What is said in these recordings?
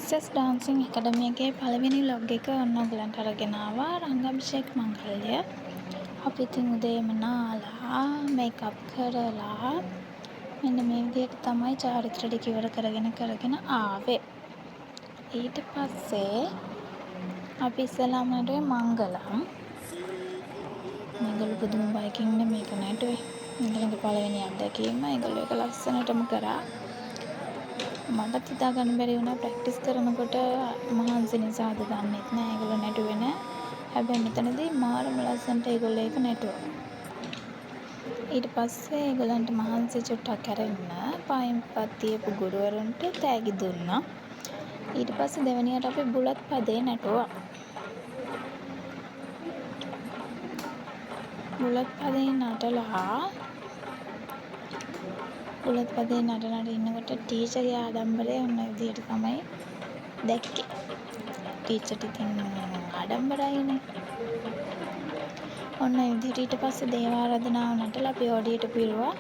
Success dancing ඇකඩමියගේ පළවෙනි vlog එක ඔන්න ඔයගලන්ට අරගෙන ආවා. රංගාභිෂේක් මංගල්‍ය. අපි ඉතින් උදේම නාලා මේකප් කරලා මෙන්න මේ විදිහට තමයි චාරිත්‍ර ටික ඉවර කරගෙන ආවේ. ඊට පස්සේ අපි ඉස්සෙල්ලාම නටුවේ මංගලම්. මේගොල්ලෝ පුදුම බයකින් මේක නටුවේ. මේගොල්ලන්ගේ පළවෙනි අත්දැකීම. ඒගොල්ලෝ ඒක ලස්සනටම කරා. මටත් හිතා ගන්න බැරි වුණා ප්‍රැක්ටිස් කරනකොට මහන්සි නිසාද දන්නෙත් නෑ ඒගොල්ලෝ නැටුවේ නෑ. හැබැයි මෙතනදී මාරම ලස්සනට ඒගොල්ලෝ ඒක නැටුවා. ඊට පස්සේ ඒගොල්ලන්ට මහන්සි චුට්ටක් අරගෙන පයින්පත් තියපු ගුරුවරුන්ට තෑගි දුන්නා. ඊට පස්සේ දෙවැනියට අපි බුලත් පදේ නැටුවා. බුලත් පදේ නටලා බුලත් පදේ නටන ඉන්නකොට ටීචර්ගේ ආඩම්බරය ඔන්න විදිහට තමයි දැක්කේ. ටීචර්ට ඉතින් ආඩම්බරයිනේ. ඔන්න විදිහට ඊට පස්සේ දේවාරාධනාව නටලා අපි ඕඩියට පිරුවා.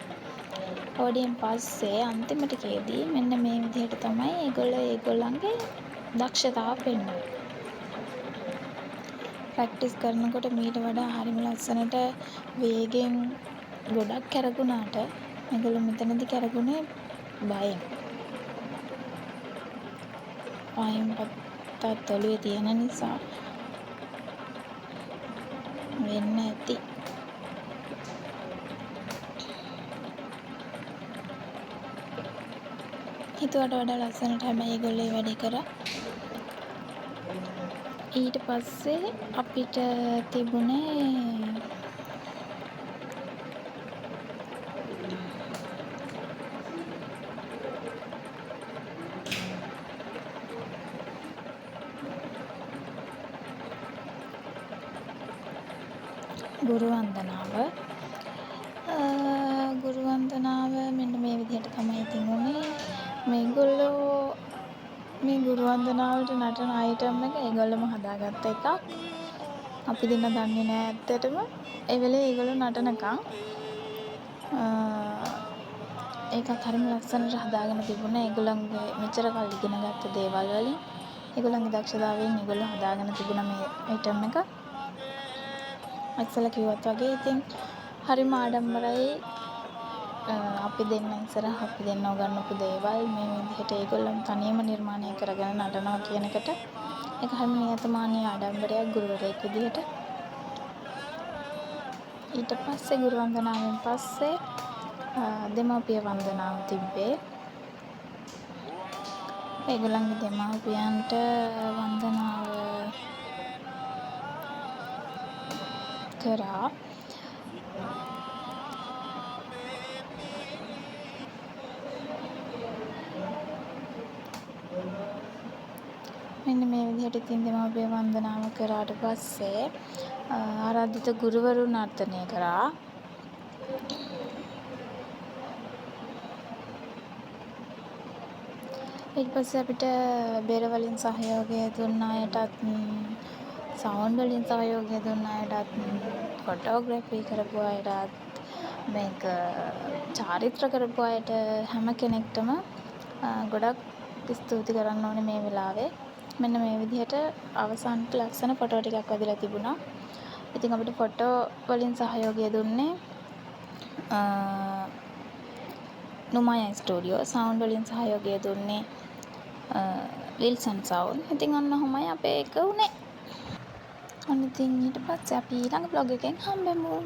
ඕඩියෙන් පස්සේ අන්තිමටකේදී මෙන්න මේ විදිහට තමයි ඒගොල්ලෝ ඒගොල්ලන්ගේ දක්ෂතාව පෙන්වන්නේ. ප්‍රැක්ටිස් කරනකොට මීට වඩා හරිම ලස්සනට වේගෙන් ගොඩක් කරගුණාට මේගොල්ලෝ මෙතනදී කරගුණේ බයෙන්. පයින්පත් ඔළුවේ තියෙන නිසා වෙන්න ඇති. හිතුවට වඩා ලස්සනට හැබැයි ඒගොල්ලෝ ඒ වැඩේ කරා. ඊට පස්සේ අපිට තිබුණේ ගුරු වන්දනාව. ගුරු වන්දනාව මෙන්න මේ විදිහට තමයි තිබුණේ. මේගොල්ලෝ මේ ගුරු වන්දනාවට නටන අයිටම් එක ඒගොල්ලොම හදාගත්ත එකක්. අපි දෙන්න දන්නේ නෑ ඇත්තටම. ඒ වෙලේ ඒගොල්ලෝ නටනකම් ඒකත් හරිම ලස්සනට හදාගෙන තිබුණා. ඒගොල්ලන්ගේ මෙච්චර කල් ඉගෙන ගත්ත දේවල් වලින් ඒගොල්ලන්ගේ දක්ෂතාවයෙන් ඒගොල්ලෝ හදාගෙන තිබුණා මේ අයිටම් එක. ඉස්සෙල්ලා කිව්වත් වගේ ඉතින් හරිම ආඩම්බරයි. අපි දෙන්න ඉස්සරහ අපි දෙන්න උගන්වපු දේවල් මේ විදිහට ඒගොල්ලන් තනියම නිර්මාණය කරගෙන නටනවා කියන එකට ඒක හරිම නිහතමානී ආඩම්බරයක් ගුරුවරයෙක් විදිහට. ඊට පස්සේ ගුරු වන්දනාවෙන් පස්සේ දෙමාපිය වන්දනාව තිබ්බේ. ඒගොල්ලන්ගේ දෙමාපියන්ට වන්දනාව කරා. මෙන්න මේ විදිහට ඉතින් දෙමාපිය වන්දනාව කරාට පස්සේ ආරාධිත ගුරුවරු නර්තනය කරා. ඊට පස්සේ අපිට බෙර වලින් සහයෝගය දුන්න අයටත් සවුන්ඩ් වලින් සහයෝගය දුන්න අයටත් ෆොටෝග්‍රැෆි කරපු අයටත් මේක චාරිත්‍ර කරපු අයට හැම කෙනෙක්ටම ගොඩක් ස්තුති කරන්න ඕනේ මේ වෙලාවේ. මෙන්න මේ විදිහට අවසානට ලස්සන ෆොටෝ ටිකක් වැදලා තිබුණා. ඉතින් අපිට ෆොටෝ වලින් සහයෝගය දුන්නේ නුමයා ස්ටුඩියෝ. සවුන්ඩ් වලින් සහයෝගය දුන්නේ විල්සන් සවුන්ඩ්. ඉතින් ඔන්න ඔහොමයි අපේ එක උනේ. ඔන්න ඉතින් ඊට පස්සේ අපි ඊළඟ vlog එකෙන් හම්බෙමු.